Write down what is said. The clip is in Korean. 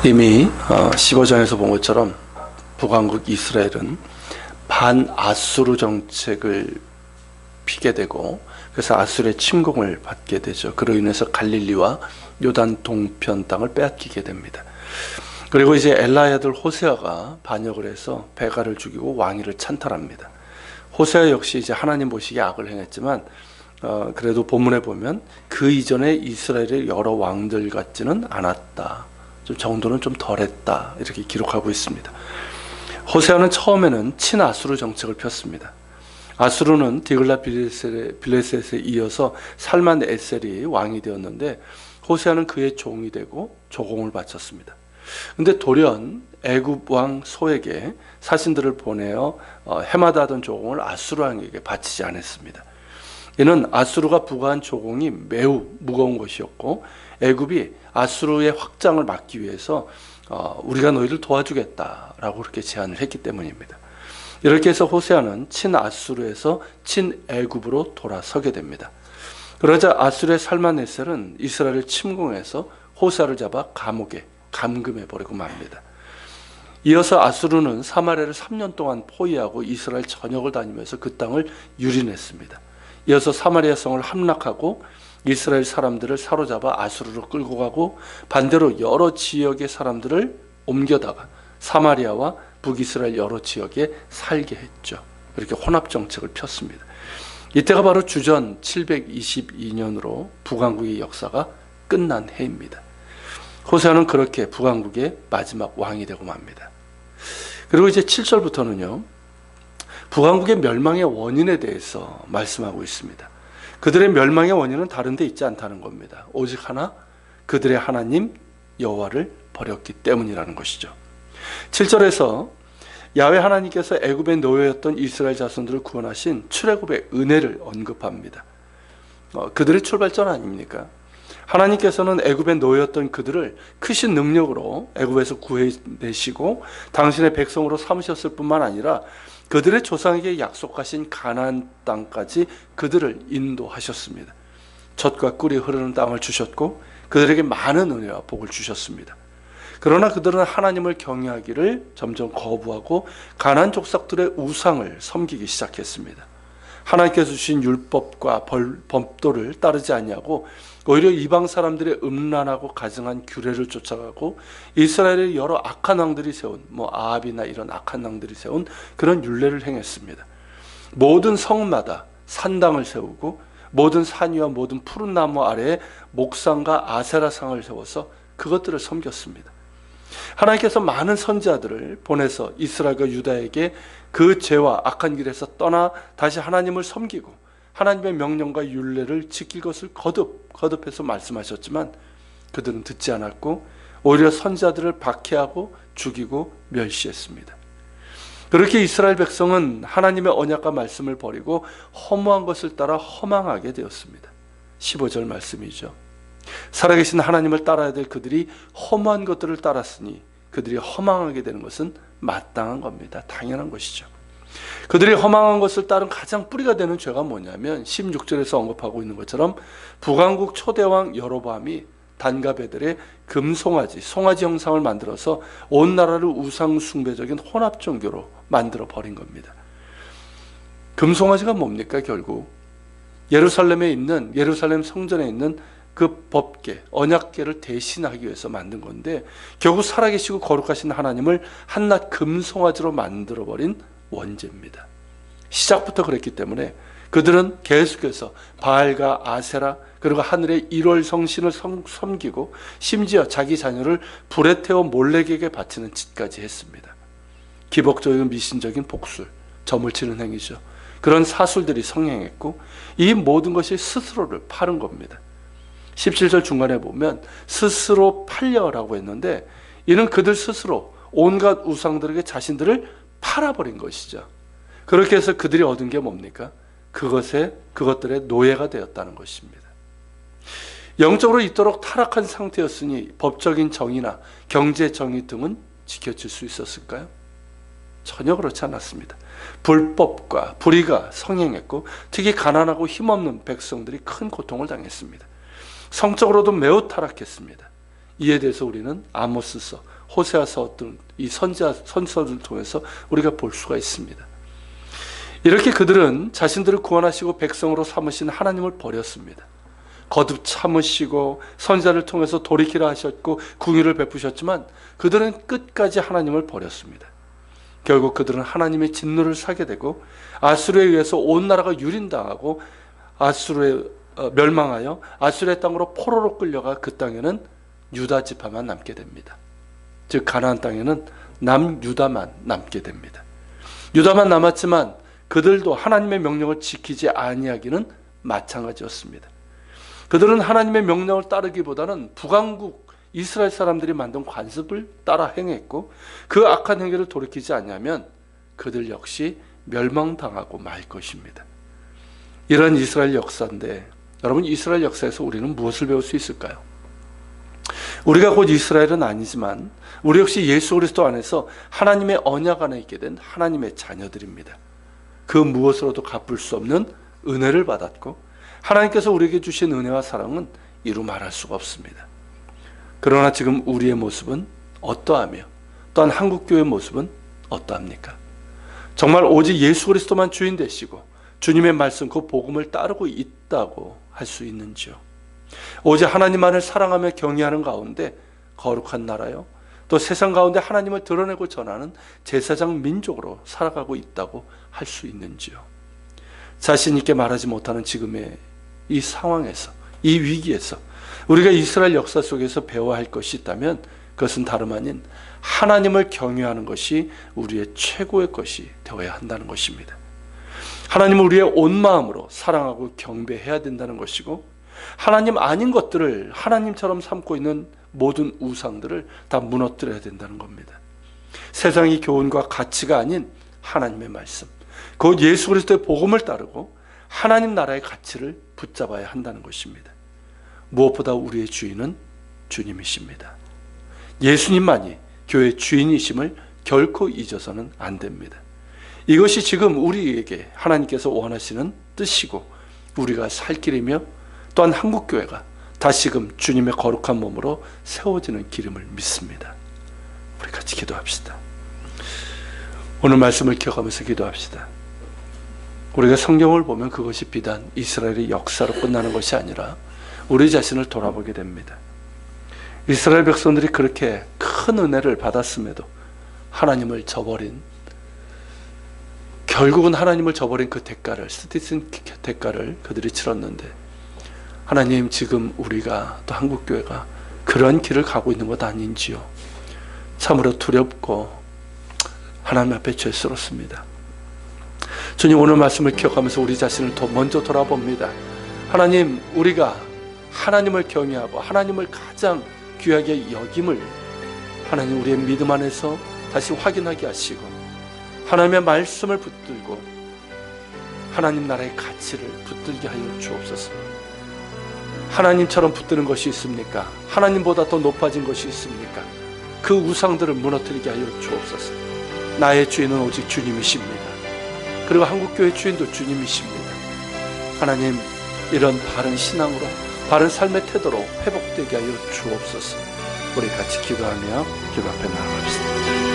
이미 15장에서 본 것처럼 북왕국 이스라엘은 반아수르 정책을 피게 되고, 그래서 아수르의 침공을 받게 되죠. 그로 인해서 갈릴리와 요단 동편 땅을 빼앗기게 됩니다. 그리고 이제 엘라의 아들 호세아가 반역을 해서 베가를 죽이고 왕위를 찬탈합니다. 호세아 역시 이제 하나님 보시기에 악을 행했지만 그래도 본문에 보면 그 이전에 이스라엘의 여러 왕들 같지는 않았다, 좀 정도는 좀 덜했다, 이렇게 기록하고 있습니다. 호세아는 처음에는 친아수르 정책을 폈습니다. 아수르는 디글라 빌레셋에 이어서 살만 에셀이 왕이 되었는데, 호세아는 그의 종이 되고 조공을 바쳤습니다. 근데 돌연 애굽 왕 소에게 사신들을 보내어 해마다 하던 조공을 아수르 왕에게 바치지 않았습니다. 이는 아수르가 부과한 조공이 매우 무거운 것이었고, 애굽이 아수르의 확장을 막기 위해서 우리가 너희를 도와주겠다라고 그렇게 제안을 했기 때문입니다. 이렇게 해서 호세아는 친아수르에서 친애굽으로 돌아서게 됩니다. 그러자 아수르의 살만에셀은 이스라엘을 침공해서 호세아를 잡아 감옥에 감금해버리고 맙니다. 이어서 아수르는 사마리아를 3년 동안 포위하고 이스라엘 전역을 다니면서 그 땅을 유린했습니다. 이어서 사마리아 성을 함락하고 이스라엘 사람들을 사로잡아 아수르로 끌고 가고, 반대로 여러 지역의 사람들을 옮겨다가 사마리아와 북이스라엘 여러 지역에 살게 했죠. 이렇게 혼합 정책을 폈습니다. 이때가 바로 주전 722년으로 북왕국의 역사가 끝난 해입니다. 호세아는 그렇게 북왕국의 마지막 왕이 되고 맙니다. 그리고 이제 7절부터는요, 북왕국의 멸망의 원인에 대해서 말씀하고 있습니다. 그들의 멸망의 원인은 다른 데 있지 않다는 겁니다. 오직 하나, 그들의 하나님 여호와를 버렸기 때문이라는 것이죠. 7절에서 야훼 하나님께서 애굽의 노예였던 이스라엘 자손들을 구원하신 출애굽의 은혜를 언급합니다. 그들의 출발점 아닙니까? 하나님께서는 애굽의 노예였던 그들을 크신 능력으로 애굽에서 구해내시고 당신의 백성으로 삼으셨을 뿐만 아니라 그들의 조상에게 약속하신 가나안 땅까지 그들을 인도하셨습니다. 젖과 꿀이 흐르는 땅을 주셨고 그들에게 많은 은혜와 복을 주셨습니다. 그러나 그들은 하나님을 경외하기를 점점 거부하고 가나안 족속들의 우상을 섬기기 시작했습니다. 하나님께서 주신 율법과 법도를 따르지 아니하고 오히려 이방 사람들의 음란하고 가증한 규례를 쫓아가고 이스라엘의 여러 악한 왕들이 세운 아합이나 이런 악한 왕들이 세운 그런 율례를 행했습니다. 모든 성마다 산당을 세우고 모든 산 위와 모든 푸른 나무 아래에 목상과 아세라상을 세워서 그것들을 섬겼습니다. 하나님께서 많은 선지자들을 보내서 이스라엘과 유다에게 그 죄와 악한 길에서 떠나 다시 하나님을 섬기고 하나님의 명령과 율례를 지킬 것을 거듭해서 말씀하셨지만 그들은 듣지 않았고 오히려 선지자들을 박해하고 죽이고 멸시했습니다. 그렇게 이스라엘 백성은 하나님의 언약과 말씀을 버리고 허무한 것을 따라 허망하게 되었습니다. 15절 말씀이죠. 살아계신 하나님을 따라야 될 그들이 허무한 것들을 따랐으니 그들이 허망하게 되는 것은 마땅한 겁니다. 당연한 것이죠. 그들이 허망한 것을 따른 가장 뿌리가 되는 죄가 뭐냐면 16절에서 언급하고 있는 것처럼 북왕국 초대왕 여로보암이 단가베들의 금송아지, 송아지 형상을 만들어서 온 나라를 우상 숭배적인 혼합 종교로 만들어 버린 겁니다. 금송아지가 뭡니까? 결국 예루살렘 성전에 있는 그 법계, 언약계를 대신하기 위해서 만든 건데 결국 살아계시고 거룩하신 하나님을 한낱 금송아지로 만들어버린 원죄입니다. 시작부터 그랬기 때문에 그들은 계속해서 바알과 아세라 그리고 하늘의 1월 성신을 섬기고 심지어 자기 자녀를 불에 태워 몰렉에게 바치는 짓까지 했습니다. 기복적이고 미신적인 복술, 점을 치는 행위죠. 그런 사술들이 성행했고 이 모든 것이 스스로를 파는 겁니다. 17절 중간에 보면 스스로 팔려라고 했는데 이는 그들 스스로 온갖 우상들에게 자신들을 팔아버린 것이죠. 그렇게 해서 그들이 얻은 게 뭡니까? 그것들의 노예가 되었다는 것입니다. 영적으로 있도록 타락한 상태였으니 법적인 정의나 경제 정의 등은 지켜질 수 있었을까요? 전혀 그렇지 않았습니다. 불법과 불의가 성행했고 특히 가난하고 힘없는 백성들이 큰 고통을 당했습니다. 성적으로도 매우 타락했습니다. 이에 대해서 우리는 아모스서, 호세아서 등 이 선서를 통해서 우리가 볼 수가 있습니다. 이렇게 그들은 자신들을 구원하시고 백성으로 삼으신 하나님을 버렸습니다. 거듭 참으시고 선자를 통해서 돌이키라 하셨고 궁유를 베푸셨지만 그들은 끝까지 하나님을 버렸습니다. 결국 그들은 하나님의 진노를 사게 되고 아수르에 의해서 온 나라가 유린당하고 아수르에 멸망하여 아수르의 땅으로 포로로 끌려가 그 땅에는 유다 지파만 남게 됩니다. 즉 가나안 땅에는 남유다만 남게 됩니다. 유다만 남았지만 그들도 하나님의 명령을 지키지 아니하기는 마찬가지였습니다. 그들은 하나님의 명령을 따르기보다는 북왕국 이스라엘 사람들이 만든 관습을 따라 행했고 그 악한 행위를 돌이키지 않으면 그들 역시 멸망당하고 말 것입니다. 이런 이스라엘 역사인데 여러분, 이스라엘 역사에서 우리는 무엇을 배울 수 있을까요? 우리가 곧 이스라엘은 아니지만 우리 역시 예수 그리스도 안에서 하나님의 언약 안에 있게 된 하나님의 자녀들입니다. 그 무엇으로도 갚을 수 없는 은혜를 받았고 하나님께서 우리에게 주신 은혜와 사랑은 이루 말할 수가 없습니다. 그러나 지금 우리의 모습은 어떠하며 또한 한국교회의 모습은 어떠합니까? 정말 오직 예수 그리스도만 주인 되시고 주님의 말씀 그 복음을 따르고 있다고 할 수 있는지요? 오직 하나님만을 사랑하며 경외하는 가운데 거룩한 나라요 또 세상 가운데 하나님을 드러내고 전하는 제사장 민족으로 살아가고 있다고 할 수 있는지요? 자신 있게 말하지 못하는 지금의 이 상황에서, 이 위기에서 우리가 이스라엘 역사 속에서 배워야 할 것이 있다면 그것은 다름 아닌 하나님을 경외하는 것이 우리의 최고의 것이 되어야 한다는 것입니다. 하나님을 우리의 온 마음으로 사랑하고 경배해야 된다는 것이고 하나님 아닌 것들을 하나님처럼 삼고 있는 모든 우상들을 다 무너뜨려야 된다는 겁니다. 세상의 교훈과 가치가 아닌 하나님의 말씀, 곧 예수 그리스도의 복음을 따르고 하나님 나라의 가치를 붙잡아야 한다는 것입니다. 무엇보다 우리의 주인은 주님이십니다. 예수님만이 교회의 주인이심을 결코 잊어서는 안 됩니다. 이것이 지금 우리에게 하나님께서 원하시는 뜻이고 우리가 살 길이며 또한 한국교회가 다시금 주님의 거룩한 몸으로 세워지는 길임을 믿습니다. 우리 같이 기도합시다. 오늘 말씀을 기억하면서 기도합시다. 우리가 성경을 보면 그것이 비단 이스라엘의 역사로 끝나는 것이 아니라 우리 자신을 돌아보게 됩니다. 이스라엘 백성들이 그렇게 큰 은혜를 받았음에도 하나님을 저버린, 결국은 하나님을 저버린 그 대가를, 스티슨 대가를 그들이 치렀는데 하나님, 지금 우리가 또 한국교회가 그런 길을 가고 있는 것 아닌지요? 참으로 두렵고 하나님 앞에 죄스럽습니다. 주님, 오늘 말씀을 기억하면서 우리 자신을 더 먼저 돌아봅니다. 하나님, 우리가 하나님을 경외하고 하나님을 가장 귀하게 여김을 하나님 우리의 믿음 안에서 다시 확인하게 하시고 하나님의 말씀을 붙들고 하나님 나라의 가치를 붙들게 하여 주옵소서. 하나님처럼 붙드는 것이 있습니까? 하나님보다 더 높아진 것이 있습니까? 그 우상들을 무너뜨리게 하여 주옵소서. 나의 주인은 오직 주님이십니다. 그리고 한국교회 주인도 주님이십니다. 하나님, 이런 바른 신앙으로 바른 삶의 태도로 회복되게 하여 주옵소서. 우리 같이 기도하며 기도 앞에 나아갑시다.